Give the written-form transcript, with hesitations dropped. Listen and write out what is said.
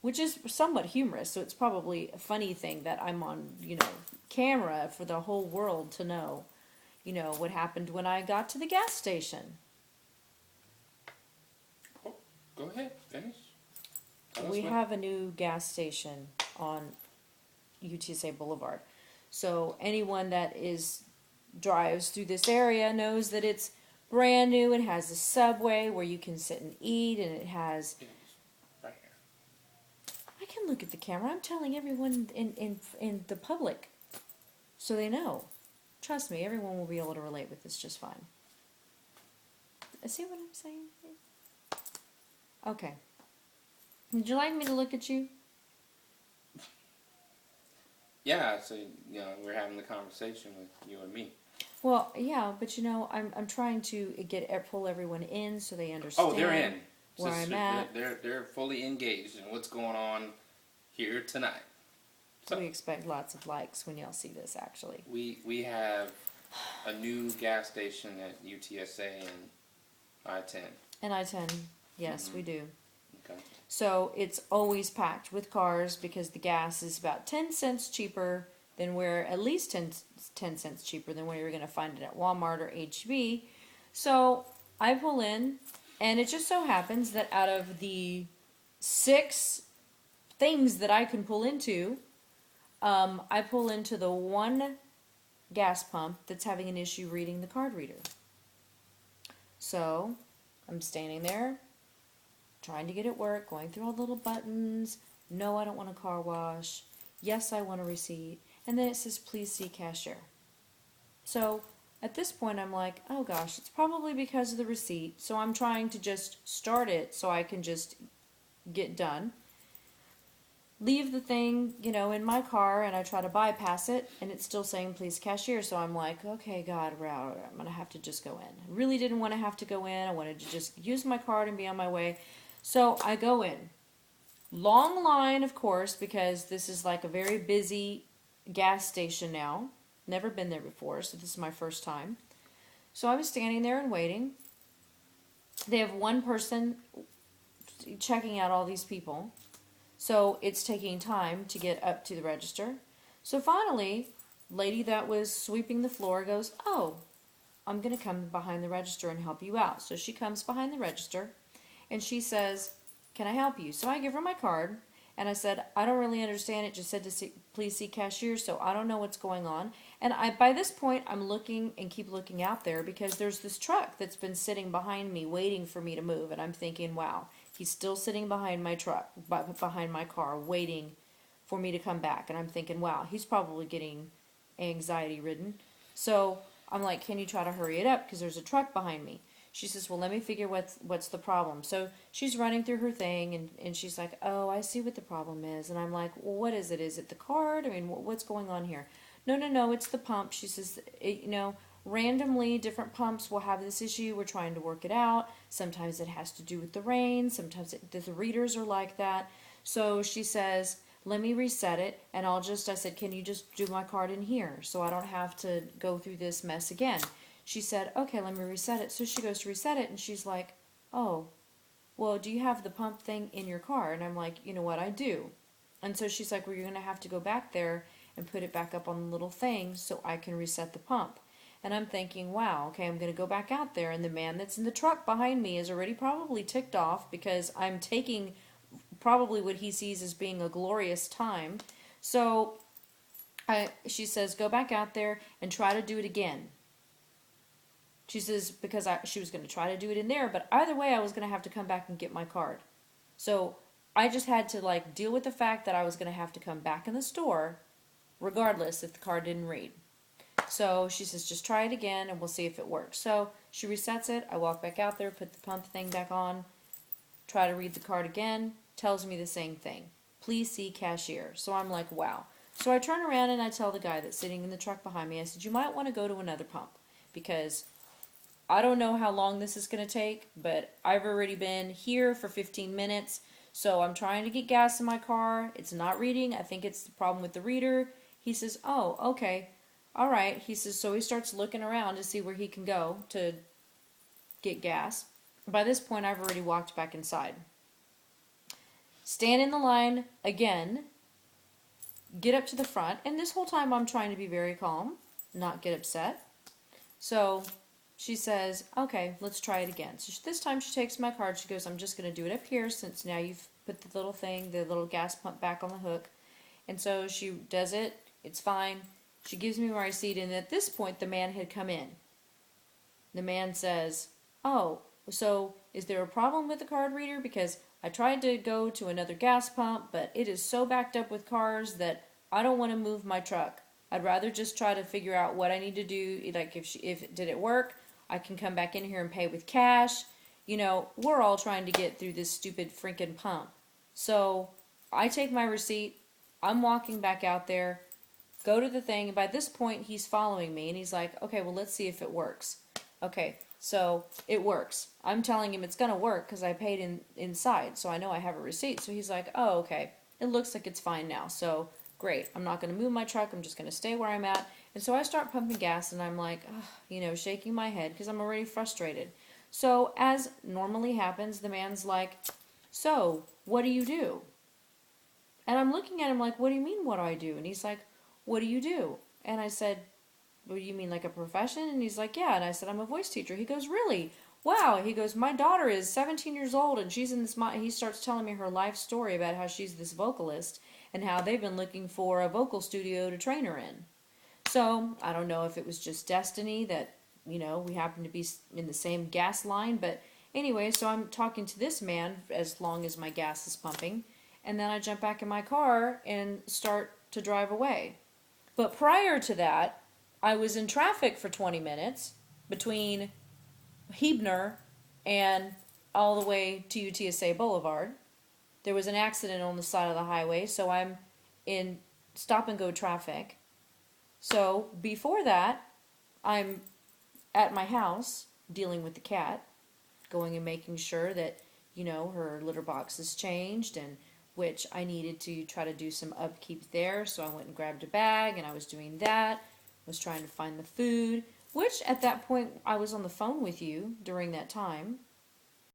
which is somewhat humorous. So it's probably a funny thing that I'm on, camera for the whole world to know, what happened when I got to the gas station. Oh, go ahead, finish. Tell us We what. have a new gas station on UTSA Boulevard. So anyone that is drives through this area knows that it's brand new. It has a subway where you can sit and eat, and it has. Yes, right here. I can look at the camera. I'm telling everyone in the public, so they know. Trust me, everyone will be able to relate with this just fine. See what I'm saying? Okay. Would you like me to look at you? Yeah, so we're having the conversation with you and me. Well, yeah, but I'm trying to pull everyone in so they Oh, they're understand in. where I'm Sister, at. they're fully engaged in what's going on here tonight. So We expect lots of likes when y'all see this, actually. we have a new gas station at UTSA and I-10. And I-10, yes, we do. Okay. So it's always packed with cars because the gas is about 10 cents cheaper than where, at least 10 cents cheaper than where you're going to find it at Walmart or HB. So I pull in, and it just so happens that out of the 6 things that I can pull into, I pull into the one gas pump that's having an issue reading the card reader. So I'm standing there trying to get it work, going through all the little buttons. No, I don't want a car wash. Yes, I want a receipt. And then it says, please see cashier. So at this point, I'm like, oh gosh, it's probably because of the receipt. So I'm trying to just start it so I can just get done. Leave the thing, in my car, and I try to bypass it, and it's still saying, please cashier. So I'm like, okay, God, I'm going to have to just go in. I really didn't want to have to go in. I wanted to just use my card and be on my way. So I go in. Long line, of course, because this is like a very busy gas station now. Never been there before, so this is my first time. So I was standing there and waiting. They have one person checking out all these people. So it's taking time to get up to the register. So finally, lady that was sweeping the floor goes, oh, I'm going to come behind the register and help you out. So she comes behind the register and she says, can I help you? So I give her my card and I said, I don't really understand. It just said to see, please see cashier, so I don't know what's going on. And by this point, I'm looking and keep looking out there because there's this truck that's been sitting behind me waiting for me to move. And I'm thinking, wow, he's still sitting behind my truck, behind my car, waiting for me to come back. And I'm thinking, wow, he's probably getting anxiety ridden. So I'm like, can you try to hurry it up? Because there's a truck behind me. She says, well, let me figure what's the problem. So she's running through her thing, and she's like, oh, I see what the problem is. And I'm like, well, what is it? Is it the card? I mean, what's going on here? No, it's the pump. She says, randomly different pumps will have this issue. We're trying to work it out. Sometimes it has to do with the rain. Sometimes the readers are like that. So she says, let me reset it, and I said, can you just do my card in here so I don't have to go through this mess again? She said, okay, let me reset it. So she goes to reset it, and she's like, oh, well, do you have the pump thing in your car? And I'm like, you know what, I do. And so she's like, well, you're going to have to go back there and put it back up on the little thing so I can reset the pump. And I'm thinking, wow, okay, I'm going to go back out there, and the man that's in the truck behind me is already probably ticked off because I'm taking probably what he sees as being a glorious time. So she says, go back out there and try to do it again. She says, because she was going to try to do it in there, but either way, I was going to have to come back and get my card. So I just had to deal with the fact that I was going to have to come back in the store, regardless if the card didn't read. So she says, just try it again and we'll see if it works. So she resets it. I walk back out there, put the pump thing back on, try to read the card again, tells me the same thing. Please see cashier. So I'm like, wow. So I turn around and I tell the guy that's sitting in the truck behind me, I said, you might want to go to another pump because I don't know how long this is going to take, but I've already been here for 15 minutes. So I'm trying to get gas in my car. It's not reading. I think it's the problem with the reader. He says, oh, okay. All right. He says, so he starts looking around to see where he can go to get gas. By this point, I've already walked back inside. stand in the line again, get up to the front, and this whole time I'm trying to be very calm, not get upset. So she says, okay, let's try it again. So this time she takes my card. She goes, I'm just going to do it up here since now you've put the little thing, the little gas pump back on the hook. And so she does it. It's fine. She gives me my receipt, and at this point, the man had come in. The man says, oh, so is there a problem with the card reader? Because I tried to go to another gas pump, but it is so backed up with cars that I don't want to move my truck. I'd rather just try to figure out what I need to do. Like if did it work, I can come back in here and pay with cash. You know, we're all trying to get through this stupid freaking pump. So I take my receipt. I'm walking back out there, go to the thing, and by this point he's following me, and he's like, okay, well, let's see if it works. Okay, so it works. I'm telling him it's gonna work because I paid inside, so I know I have a receipt. So he's like, oh, okay, it looks like it's fine now. So great, I'm not gonna move my truck. I'm just gonna stay where I'm at. And so I start pumping gas, and I'm like, you know, shaking my head because I'm already frustrated. So as normally happens, the man's like, so what do you do? And I'm looking at him like, what do you mean, what do I do? And he's like, what do you do? And I said, what do you mean, like a profession? And he's like, yeah. And I said, I'm a voice teacher. He goes, really? Wow. He goes, my daughter is 17 years old and she's in this, he starts telling me her life story about how she's this vocalist and how they've been looking for a vocal studio to train her in. So I don't know if it was just destiny that, you know, we happen to be in the same gas line. But anyway, so I'm talking to this man as long as my gas is pumping. And then I jump back in my car and start to drive away. But prior to that, I was in traffic for 20 minutes between Hebner and all the way to UTSA Boulevard. There was an accident on the side of the highway, so I'm in stop and go traffic. So before that, I'm at my house dealing with the cat, going and making sure that, you know, her litter box is changed, and which I needed to try to do some upkeep there. So I went and grabbed a bag, and I was doing that. Was trying to find the food, which at that point I was on the phone with you during that time.